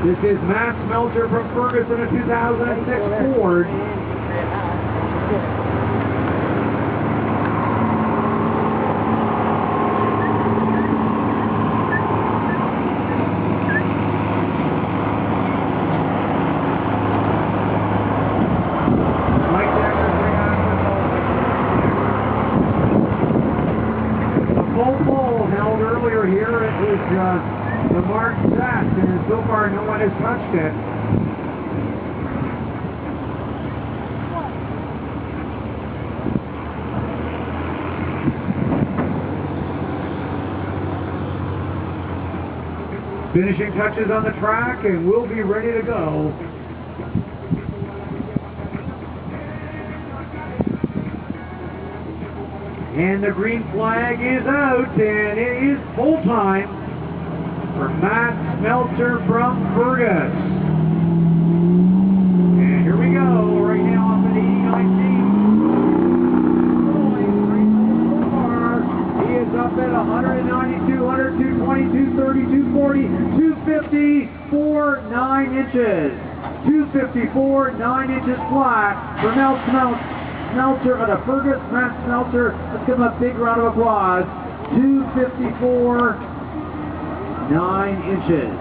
This is Matt Smelter from Ferguson, a 2006 Ford. Full pole held earlier here. It was the Mark Sass, and so far no one has touched it. Finishing touches on the track, and we'll be ready to go. And the green flag is out, and it is full time for Matt Smelter from Fergus. And here we go, right now off at 89. He is up at 192, 102, 22, 30, 240, 250, 9 inches. 254, 9 inches flat for Smelter on a Fergus, Matt Smelter. Let's give him a big round of applause. 254, 9 inches.